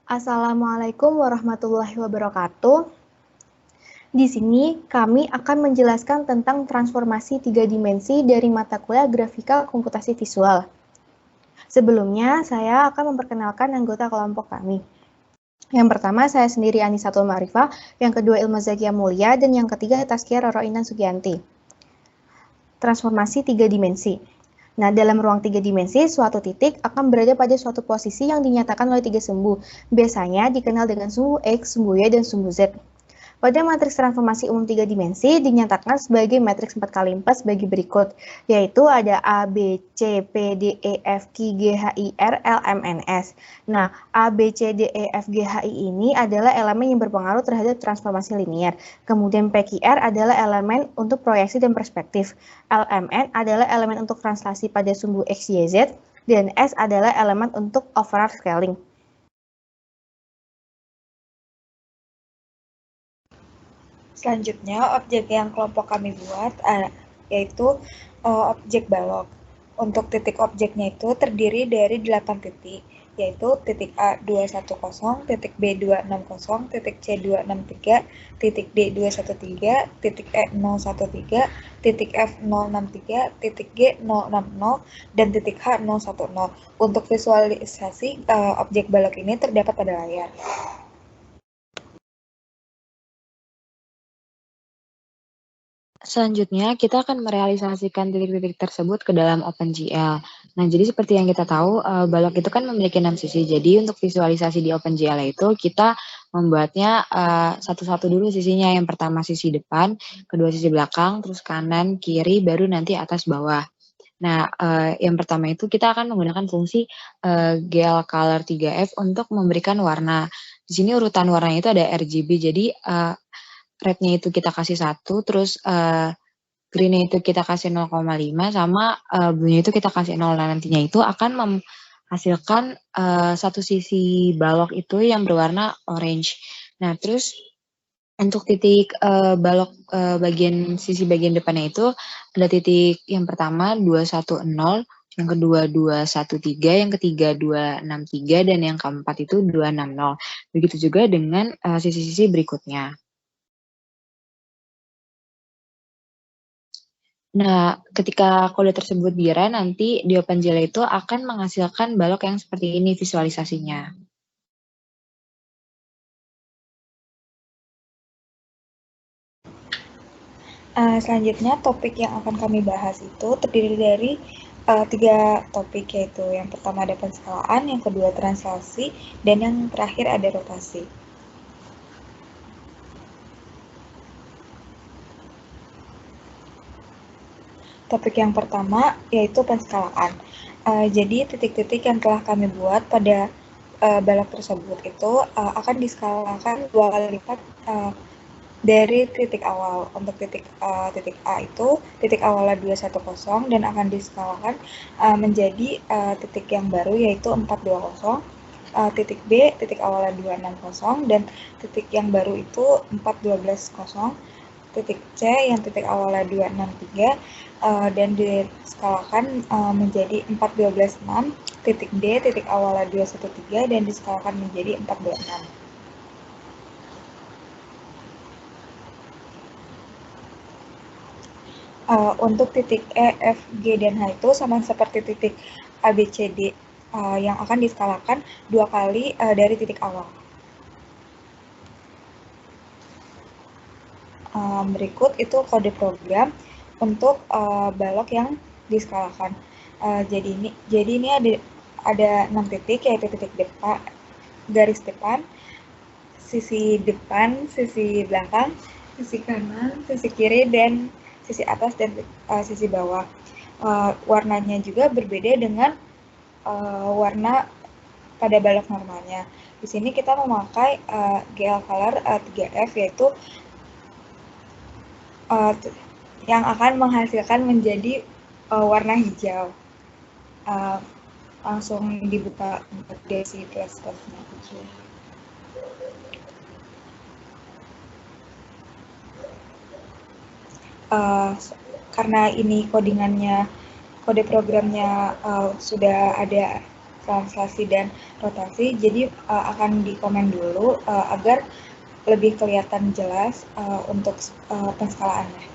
Assalamualaikum warahmatullahi wabarakatuh. Di sini kami akan menjelaskan tentang transformasi 3 dimensi dari mata kuliah Grafika Komputasi Visual. Sebelumnya, saya akan memperkenalkan anggota kelompok kami. Yang pertama, saya sendiri Anisatul Ma'rifah, yang kedua Ilmu Zakia Mulia, dan yang ketiga Tazkiyah Roro Intan Sugianti. Transformasi 3 dimensi. Nah, dalam ruang 3 dimensi, suatu titik akan berada pada suatu posisi yang dinyatakan oleh 3 sumbu. Biasanya dikenal dengan sumbu X, sumbu Y, dan sumbu Z. Pada matriks transformasi umum 3 dimensi dinyatakan sebagai matriks 4x4 sebagai berikut, yaitu ada A, B, C, P, D, E, F, G, H, I, R, L, M, N, S. Nah, A, B, C, D, E, F, G, H, I ini adalah elemen yang berpengaruh terhadap transformasi linier. Kemudian P, Q, R adalah elemen untuk proyeksi dan perspektif. L, M, N adalah elemen untuk translasi pada sumbu X, Y, Z. Dan S adalah elemen untuk overall scaling. Selanjutnya, objek yang kelompok kami buat yaitu objek balok. Untuk titik objeknya itu terdiri dari 8 titik, yaitu titik A 210, titik B 260, titik C 263, titik D 213, titik E 013, titik F 063, titik G 060, dan titik H 010. Untuk visualisasi objek balok ini terdapat pada layar. Selanjutnya, kita akan merealisasikan titik-titik tersebut ke dalam OpenGL. Nah, jadi seperti yang kita tahu, balok itu kan memiliki 6 sisi. Jadi untuk visualisasi di OpenGL itu, kita membuatnya satu-satu dulu sisinya. Yang pertama sisi depan, kedua sisi belakang, terus kanan, kiri, baru nanti atas bawah. Nah, yang pertama itu kita akan menggunakan fungsi GL Color 3F untuk memberikan warna. Di sini urutan warnanya itu ada RGB, jadi red-nya itu kita kasih 1, terus green-nya itu kita kasih 0,5, sama blue-nya itu kita kasih 0. Nah, nantinya itu akan menghasilkan satu sisi balok itu yang berwarna orange. Nah, terus untuk titik balok sisi bagian depannya itu ada titik yang pertama 210, yang kedua 213, yang ketiga 263, dan yang keempat itu 260. Begitu juga dengan sisi-sisi berikutnya. Nah, ketika kode tersebut di-run, nanti di OpenGL itu akan menghasilkan balok yang seperti ini visualisasinya. Selanjutnya, topik yang akan kami bahas itu terdiri dari 3 topik, yaitu yang pertama ada penskalaan, yang kedua translasi, dan yang terakhir ada rotasi. Topik yang pertama yaitu penskalaan. Jadi titik-titik yang telah kami buat pada balok tersebut itu akan diskalakan 2 kali lipat dari titik awal. Untuk titik A itu titik awalnya 210 dan akan diskalakan menjadi titik yang baru yaitu 420. Titik B titik awalnya 260 dan titik yang baru itu 412. Titik C yang titik awalnya 263 dan diskalakan menjadi 412.6. Titik D titik awalnya 213 dan diskalakan menjadi 426. Untuk titik E, F, G, dan H itu sama seperti titik A, B, C, D yang akan diskalakan 2 kali dari titik awal. Berikut itu kode program untuk balok yang diskalakan. Jadi ini ada 6 titik, yaitu titik depan, garis depan, sisi depan, sisi belakang, sisi kanan, sisi kiri, dan sisi atas dan sisi bawah. Warnanya juga berbeda dengan warna pada balok normalnya. Di sini kita memakai GL Color 3F, yaitu yang akan menghasilkan menjadi warna hijau. Langsung dibuka Desi plus-plusnya. Karena ini kode programnya sudah ada translasi dan rotasi, jadi akan dikomen dulu agar lebih kelihatan jelas untuk penskalaannya.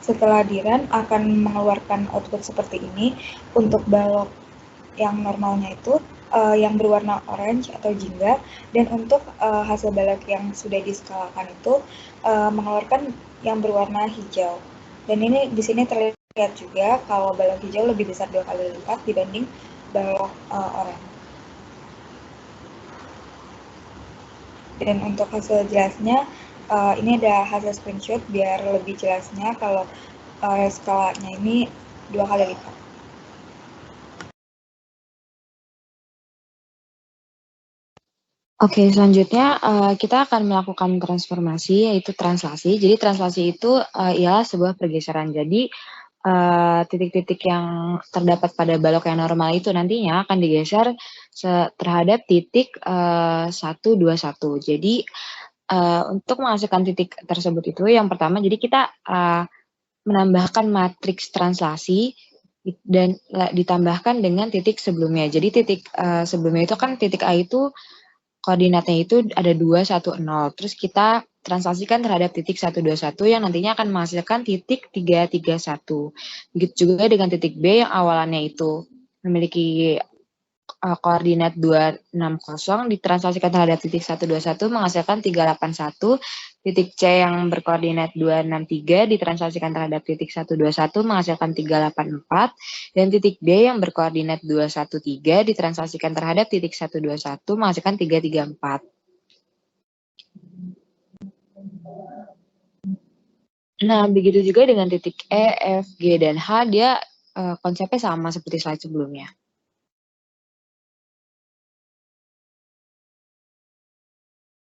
Setelah di-run akan mengeluarkan output seperti ini. Untuk balok yang normalnya itu yang berwarna orange atau jingga, dan untuk hasil balok yang sudah diskalakan itu mengeluarkan yang berwarna hijau. Dan ini di sini terlihat juga kalau balok hijau lebih besar 2 kali lipat dibanding balok orange. Dan untuk hasil jelasnya, ini ada hasil screenshot biar lebih jelasnya kalau skalanya ini 2 kali lipat. Oke, selanjutnya kita akan melakukan transformasi, yaitu translasi. Jadi translasi itu ialah sebuah pergeseran. Jadi titik-titik yang terdapat pada balok yang normal itu nantinya akan digeser terhadap titik 1, 2, 1. Jadi untuk menghasilkan titik tersebut itu yang pertama, jadi kita menambahkan matriks translasi dan ditambahkan dengan titik sebelumnya. Jadi titik sebelumnya itu kan titik A itu koordinatnya itu ada 2, 1, 0. Terus kita translasikan terhadap titik 1, 2, 1 yang nantinya akan menghasilkan titik 3, 3, 1. Begitu juga dengan titik B yang awalannya itu memiliki koordinat 260 ditranslasikan terhadap titik 121 menghasilkan 381, titik C yang berkoordinat 263 ditranslasikan terhadap titik 121 menghasilkan 384, dan titik D yang berkoordinat 213 ditranslasikan terhadap titik 121 menghasilkan 334. Nah, begitu juga dengan titik E, F, G, dan H, dia konsepnya sama seperti slide sebelumnya.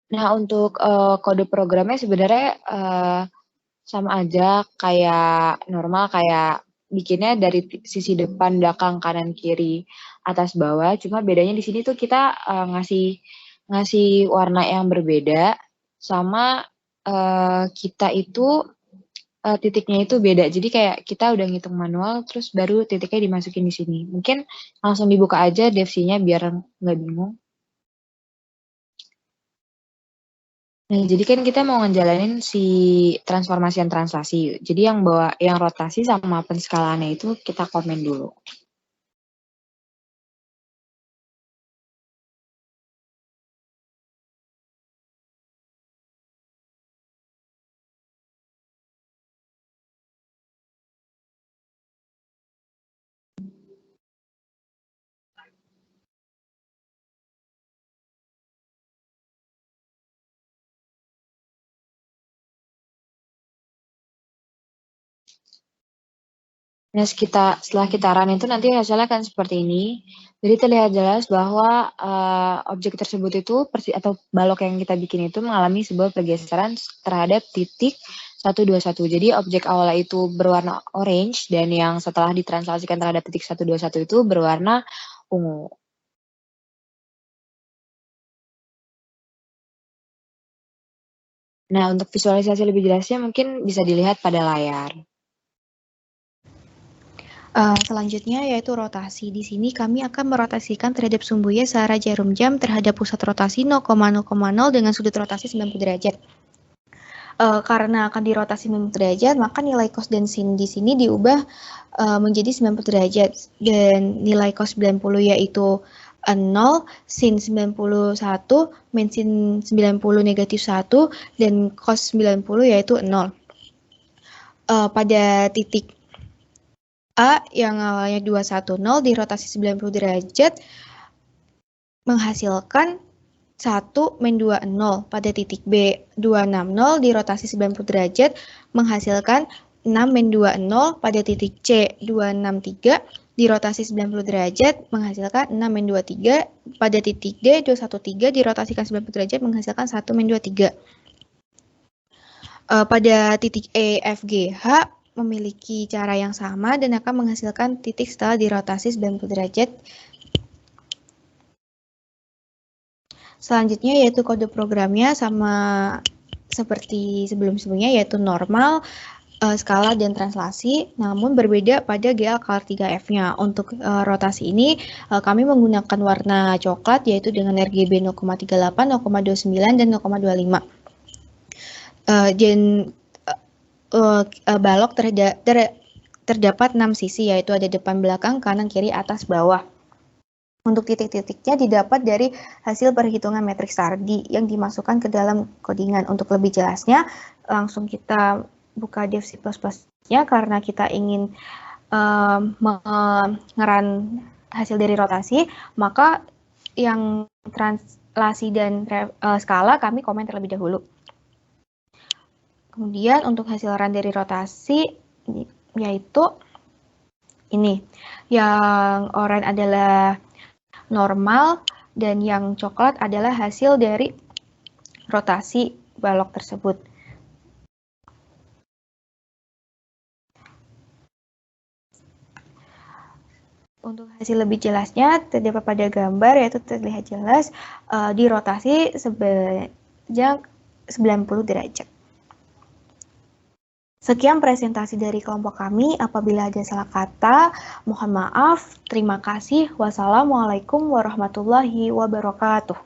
Nah, untuk kode programnya sebenarnya sama aja kayak normal, kayak bikinnya dari sisi depan, belakang, kanan, kiri, atas, bawah. Cuma bedanya di sini tuh kita ngasih warna yang berbeda, sama kita itu titiknya itu beda. Jadi kayak kita udah ngitung manual, terus baru titiknya dimasukin di sini. Mungkin langsung dibuka aja devc-nya biar nggak bingung. Nah, jadi kan kita mau ngejalanin si transformasi dan translasi. Jadi yang rotasi sama penskalaannya itu kita komen dulu. Nah, setelah kita run itu nanti hasilnya akan seperti ini. Jadi terlihat jelas bahwa objek tersebut itu atau balok yang kita bikin itu mengalami sebuah pergeseran terhadap titik 121. Jadi objek awalnya itu berwarna orange dan yang setelah ditranslasikan terhadap titik 121 itu berwarna ungu. Nah, untuk visualisasi lebih jelasnya mungkin bisa dilihat pada layar. Selanjutnya yaitu rotasi. Di sini kami akan merotasikan terhadap sumbu Y searah jarum jam terhadap pusat rotasi 0,0,0 dengan sudut rotasi 90 derajat. Karena akan dirotasi 90 derajat, maka nilai cos dan sin di sini diubah menjadi 90 derajat. Dan nilai cos 90 yaitu 0, sin 91, min sin 90 negatif 1, dan cos 90 yaitu 0. Pada titik A yang awalnya 210 dirotasi 90 derajat menghasilkan 1 min 20. Pada titik B 260 dirotasi 90 derajat menghasilkan 6 min 20. Pada titik C 263 dirotasi 90 derajat menghasilkan 6 min 23. Pada titik D 213 dirotasikan 90 derajat menghasilkan 1 min 23. Pada titik E, F, G, H memiliki cara yang sama dan akan menghasilkan titik setelah dirotasi 90 derajat. Selanjutnya yaitu kode programnya sama seperti sebelum-sebelumnya, yaitu normal, skala, dan translasi, namun berbeda pada GL Color 3F-nya. Untuk rotasi ini kami menggunakan warna coklat, yaitu dengan RGB 0,38, 0,29, dan 0,25. Balok terdapat 6 sisi, yaitu ada depan, belakang, kanan, kiri, atas, bawah. Untuk titik-titiknya didapat dari hasil perhitungan matriks Tardi yang dimasukkan ke dalam codingan. Untuk lebih jelasnya, langsung kita buka dev C++-nya karena kita ingin mengeran hasil dari rotasi, maka yang translasi dan skala kami komen terlebih dahulu. Kemudian untuk hasil run dari rotasi, yaitu ini, yang oranye adalah normal, dan yang coklat adalah hasil dari rotasi balok tersebut. Untuk hasil lebih jelasnya terdapat pada gambar, yaitu terlihat jelas di rotasi sebanyak 90 derajat. Sekian presentasi dari kelompok kami. Apabila ada salah kata, mohon maaf. Terima kasih. Wassalamualaikum warahmatullahi wabarakatuh.